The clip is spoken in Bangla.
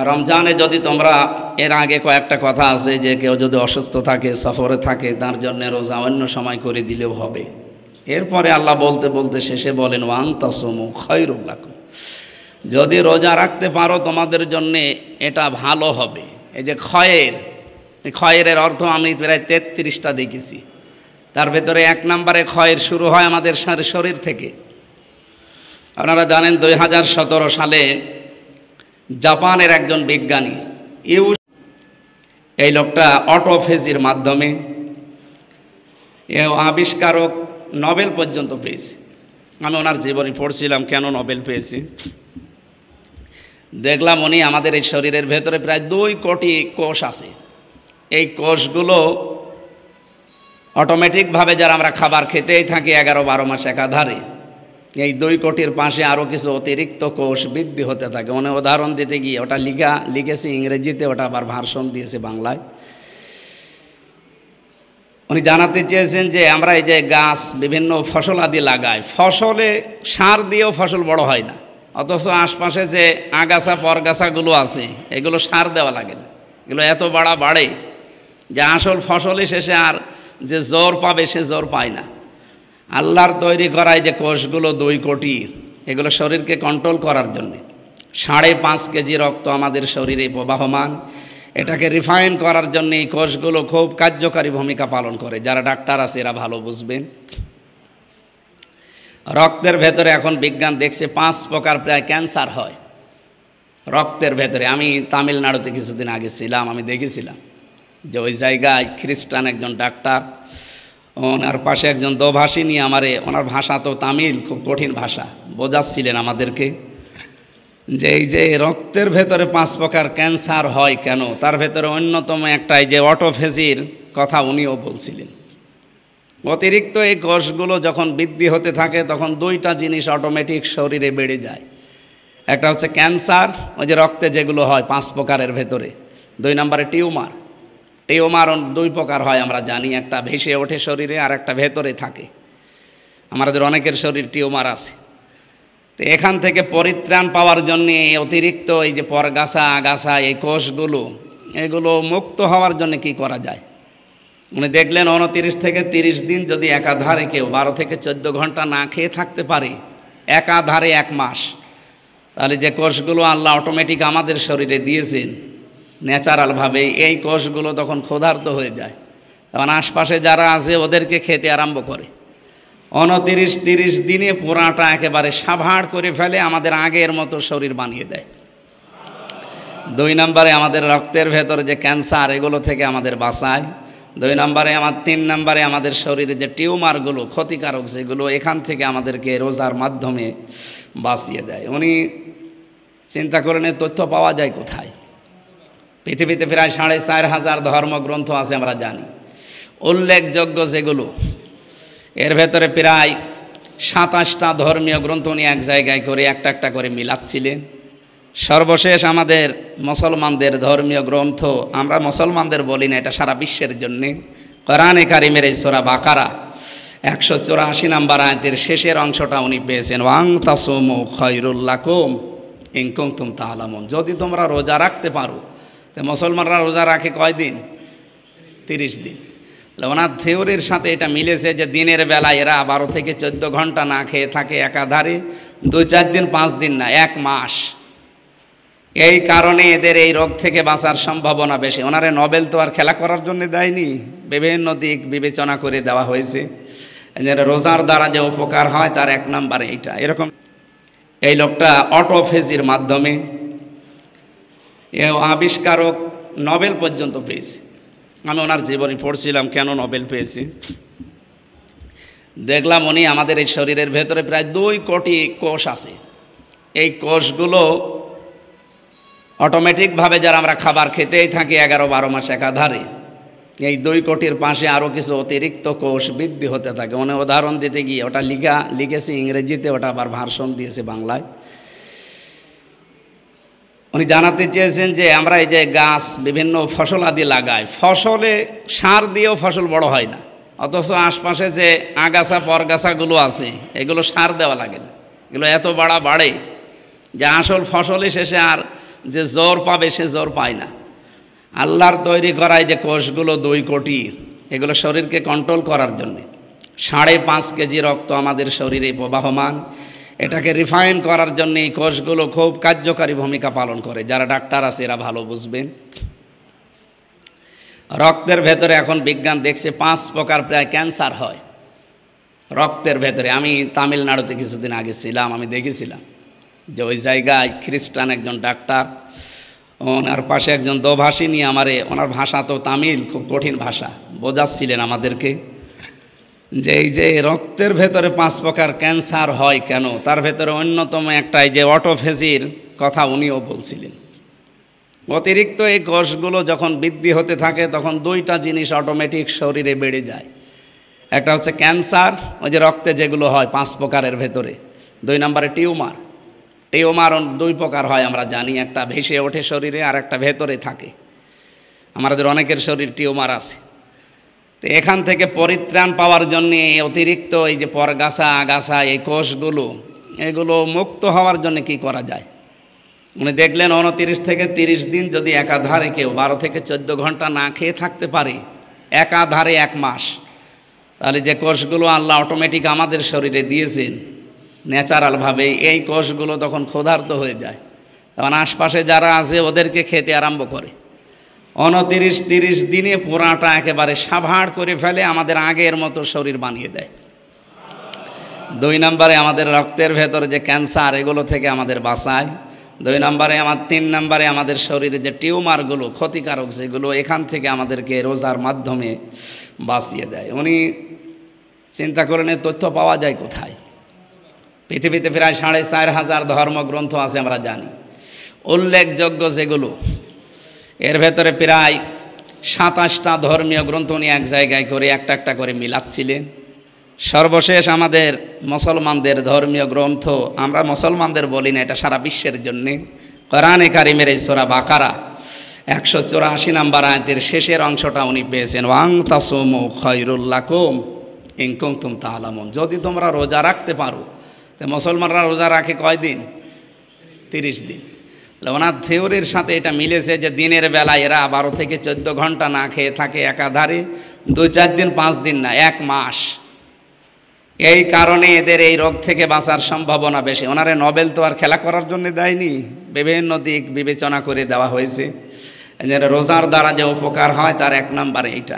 রমজানে যদি তোমরা, এর আগে কয়েকটা কথা আছে যে কেউ যদি অসুস্থ থাকে, সফরে থাকে, তার জন্য রোজা অন্য সময় করে দিলেও হবে। এরপরে আল্লাহ বলতে বলতে শেষে বলেন ওয়ান তাসুমু খায়রুল লাকুম, যদি রোজা রাখতে পারো তোমাদের জন্যে এটা ভালো হবে। এই যে খয়েরের অর্থ আমি প্রায় 33টা দেখেছি। তার ভেতরে 1 নম্বরে খয়ের শুরু হয় আমাদের শরীর থেকে। আপনারা জানেন 2017 সালে জাপানের একজন বিজ্ঞানী এই লোকটা অটোফেজির মাধ্যমে আবিষ্কারক নোবেল পর্যন্ত পেয়েছে। আমি ওনার জীবনী পড়ছিলাম কেন নোবেল পেয়েছি। দেখলাম উনি আমাদের এই শরীরের ভেতরে প্রায় 2 কোটি কোষ আছে। এই কোষগুলো অটোমেটিকভাবে যারা আমরা খাবার খেতেই থাকি 11-12 মাস একাধারে, এই 2 কোটির পাশে আরও কিছু অতিরিক্ত কোষ বৃদ্ধি হতে থাকে। উনি উদাহরণ দিতে গিয়ে ওটা লিখেছে ইংরেজিতে, ওটা আবার ভার্সন দিয়েছে বাংলায়। উনি জানাতে চেয়েছেন যে আমরা এই যে গাছ বিভিন্ন ফসল আদি লাগাই, ফসলে সার দিয়েও ফসল বড় হয় না, অথচ আশপাশে যে আগাছা পরগাছাগুলো আছে এগুলো সার দেওয়া লাগে না, এগুলো এত বাড়ে যে আসল ফসলই শেষে আর যে জোর পাবে সে জোর পায় না। আল্লাহর তৈরি করায় যে কোষগুলো 2 কোটি, এগুলো শরীরকে কন্ট্রোল করার জন্যে। 5.5 কেজি রক্ত আমাদের শরীরে প্রবাহমান, এটাকে রিফাইন করার জন্য এই কোষগুলো খুব কার্যকারী ভূমিকা পালন করে। যারা ডাক্তার আছে এরা ভালো বুঝবেন। রক্তের ভেতরে এখন বিজ্ঞান দেখছে 5 প্রকার প্রায় ক্যান্সার হয় রক্তের ভেতরে। আমি তামিলনাড়ুতে কিছুদিন আগে ছিলাম, আমি দেখেছিলাম যে ওই জায়গায় খ্রিস্টান একজন ডাক্তার, ওনার পাশে একজন দোভাষী নিয়ে ওনার ভাষা তো তামিল, খুব কঠিন ভাষা, বোঝাচ্ছিলেন আমাদেরকে যে এই যে রক্তের ভেতরে 5 প্রকার ক্যান্সার হয় কেন, তার ভেতরে অন্যতম একটা এই যে অটোফেজির কথা উনিও বলছিলেন। অতিরিক্ত এই কোষগুলো যখন বৃদ্ধি হতে থাকে তখন 2টা জিনিস অটোমেটিক শরীরে বেড়ে যায়। একটা হচ্ছে ক্যান্সার, ওই যে রক্তে যেগুলো হয় 5 প্রকারের ভেতরে। 2 নম্বরে টিউমার 2 প্রকার হয় আমরা জানি, একটা ভেসে ওঠে শরীরে আর একটা ভেতরে থাকে। আমাদের অনেকের শরীর টিউমার আছে। তো এখান থেকে পরিত্রাণ পাওয়ার জন্যে অতিরিক্ত এই যে পরগাছা আগাছা এই কোষগুলো এগুলো মুক্ত হওয়ার জন্য কি করা যায়। উনি দেখলেন 29 থেকে 30 দিন যদি একাধারে কেউ 12 থেকে 14 ঘন্টা না খেয়ে থাকতে পারে, একাধারে 1 মাস, তাহলে যে কোষগুলো আল্লাহ অটোমেটিক আমাদের শরীরে দিয়েছেন ন্যাচারালভাবে, এই কোষগুলো তখন ক্ষুধার্ত হয়ে যায়। তখন আশপাশে যারা আছে ওদেরকে খেতে আরম্ভ করে। 29-30 দিনে পুরাটা একেবারে সাভাড় করে ফেলে, আমাদের আগের মতো শরীর বানিয়ে দেয়। 2 নম্বরে আমাদের রক্তের ভেতর যে ক্যান্সার এগুলো থেকে আমাদের বাঁচায়। 2 নম্বরে 3 নম্বরে আমাদের শরীরে যে টিউমারগুলো ক্ষতিকারক যেগুলো, এখান থেকে আমাদেরকে রোজার মাধ্যমে বাঁচিয়ে দেয়। উনি চিন্তা করেন তথ্য পাওয়া যায় কোথায়। পৃথিবীতে প্রায় 4,500 ধর্মগ্রন্থ আছে আমরা জানি, উল্লেখযোগ্য যেগুলো, এর ভেতরে প্রায় 27টা ধর্মীয় গ্রন্থ উনি এক জায়গায় করে একটা করে মিলাচ্ছিলেন। সর্বশেষ আমাদের মুসলমানদের ধর্মীয় গ্রন্থ, আমরা মুসলমানদের বলি না, এটা সারা বিশ্বের জন্যে, কোরআনে কারিমের এই সূরা বাকারা 184 নম্বর আয়াতের শেষের অংশটা উনি পেয়েছেন ওয়াং তাসুমু খায়রুল লাকুম ইন কুনতুম তা'লামুন, যদি তোমরা রোজা রাখতে পারো। তো মুসলমানরা রোজা রাখে কয় দিন? 30 দিন। ওনার থিওরির সাথে এটা মিলেছে যে দিনের বেলা এরা 12 থেকে 14 ঘন্টা না খেয়ে থাকে একাধারে, 2-4 দিন 5 দিন না, 1 মাস। এই কারণে এদের এই রোগ থেকে বাঁচার সম্ভাবনা বেশি। ওনারে নোবেল তো আর খেলা করার জন্য দেয়নি, বিভিন্ন দিক বিবেচনা করে দেওয়া হয়েছে যে রোজার দ্বারা যে উপকার হয় তার 1 নম্বরে এইটা। এরকম এই লোকটা অটোফেজির মাধ্যমে আবিষ্কারক নোবেল পর্যন্ত পেয়েছে। আমি ওনার জীবনী পড়ছিলাম কেন নোবেল পেয়েছি। দেখলাম উনি আমাদের এই শরীরের ভেতরে প্রায় 2 কোটি কোষ আছে। এই কোষগুলো অটোমেটিকভাবে যারা আমরা খাবার খেতেই থাকি 11-12 মাস একাধারে, এই 2 কোটির পাশে আরও কিছু অতিরিক্ত কোষ বৃদ্ধি হতে থাকে। উনি উদাহরণ দিতে গিয়ে ওটা লিখেছে ইংরেজিতে, ওটা আবার ভার্সন দিয়েছে বাংলায়। উনি জানাতে চেয়েছেন যে আমরা এই যে গাছ বিভিন্ন ফসল আদি লাগাই, ফসলে সার দিয়েও ফসল বড় হয় না, অথচ আশপাশে যে আগাছা পরগাছাগুলো আছে এগুলো সার দেওয়া লাগে না, এগুলো এত বাড়ে যে আসল ফসলই শেষে আর যে জোর পাবে সে জোর পায় না। আল্লাহর তৈরি করায় যে কোষগুলো 2 কোটি, এগুলো শরীরকে কন্ট্রোল করার জন্যে। 5.5 কেজি রক্ত আমাদের শরীরে প্রবাহমান, এটাকে রিফাইন করার জন্য এই কোষগুলো খুব কার্যকারী ভূমিকা পালন করে। যারা ডাক্তার আছে এরা ভালো বুঝবেন। রক্তের ভেতরে এখন বিজ্ঞান দেখছে 5 প্রকার প্রায় ক্যান্সার হয় রক্তের ভেতরে। আমি তামিলনাড়ুতে কিছুদিন আগে ছিলাম, আমি দেখেছিলাম যে ওই জায়গায় খ্রিস্টান একজন ডাক্তার, ওনার পাশে একজন দোভাষী নিয়ে ওনার ভাষা তো তামিল, খুব কঠিন ভাষা, বোঝাচ্ছিলেন আমাদেরকে যে এই যে রক্তের ভেতরে 5 প্রকার ক্যান্সার হয় কেন, তার ভেতরে অন্যতম একটা এই যে অটোফেজির কথা উনিও বলছিলেন। অতিরিক্ত এই কোষগুলো যখন বৃদ্ধি হতে থাকে তখন 2টা জিনিস অটোমেটিক শরীরে বেড়ে যায়। একটা হচ্ছে ক্যান্সার, ওই যে রক্তে যেগুলো হয় 5 প্রকারের ভেতরে। 2 নম্বরে টিউমার। 2 প্রকার হয় আমরা জানি, একটা ভেসে ওঠে শরীরে আর একটা ভেতরে থাকে। আমাদের অনেকের শরীর টিউমার আছে। তো এখান থেকে পরিত্রাণ পাওয়ার জন্য অতিরিক্ত এই যে পরগাছা আগাছা এই কোষগুলো এগুলো মুক্ত হওয়ার জন্য কি করা যায়। উনি দেখলেন 29 থেকে 30 দিন যদি একাধারে কেউ 12 থেকে 14 ঘন্টা না খেয়ে থাকতে পারে, একাধারে 1 মাস, তাহলে যে কোষগুলো আল্লাহ অটোমেটিক আমাদের শরীরে দিয়েছেন ন্যাচারালভাবে, এই কোষগুলো তখন ক্ষুধার্ত হয়ে যায়। তখন আশপাশে যারা আছে ওদেরকে খেতে আরম্ভ করে। 29-30 দিনে পুরাটা একেবারে সাভাড় করে ফেলে, আমাদের আগের মতো শরীর বানিয়ে দেয়। 2 নম্বরে আমাদের রক্তের ভেতরে যে ক্যান্সার এগুলো থেকে আমাদের বাঁচায়। 2 নম্বরে 3 নম্বরে আমাদের শরীরে যে টিউমারগুলো ক্ষতিকারক যেগুলো, এখান থেকে আমাদেরকে রোজার মাধ্যমে বাঁচিয়ে দেয়। উনি চিন্তা করেন তথ্য পাওয়া যায় কোথায়। পৃথিবীতে প্রায় 4,500 ধর্মগ্রন্থ আছে আমরা জানি। উল্লেখযোগ্য যেগুলো, এর ভেতরে প্রায় 27টা ধর্মীয় গ্রন্থ উনি এক জায়গায় করে একটা করে মিলাচ্ছিলেন। সর্বশেষ আমাদের মুসলমানদের ধর্মীয় গ্রন্থ, আমরা মুসলমানদের বলি না, এটা সারা বিশ্বের জন্যে, কোরআনে কারিমের এই সূরা বাকারা 184 নম্বর আয়াতের শেষের অংশটা উনি পেয়েছেন, ওয়াং তাসুমু খায়রুল লাকুম ইন কুনতুম তা'লামুন। যদি তোমরা রোজা রাখতে পারো। তো মুসলমানরা রোজা রাখে কয়দিন? 30 দিন। ওনার থিওরির সাথে এটা মিলেছে যে দিনের বেলায় এরা 12 থেকে 14 ঘন্টা না খেয়ে থাকে একাধারে, 2-4 দিন 5 দিন না, 1 মাস। এই কারণে এদের এই রোগ থেকে বাঁচার সম্ভাবনা বেশি। ওনারে নোবেল তো আর খেলা করার জন্য দেয়নি, বিভিন্ন দিক বিবেচনা করে দেওয়া হয়েছে। রোজার দ্বারা যে উপকার হয় তার 1 নম্বরে এইটা।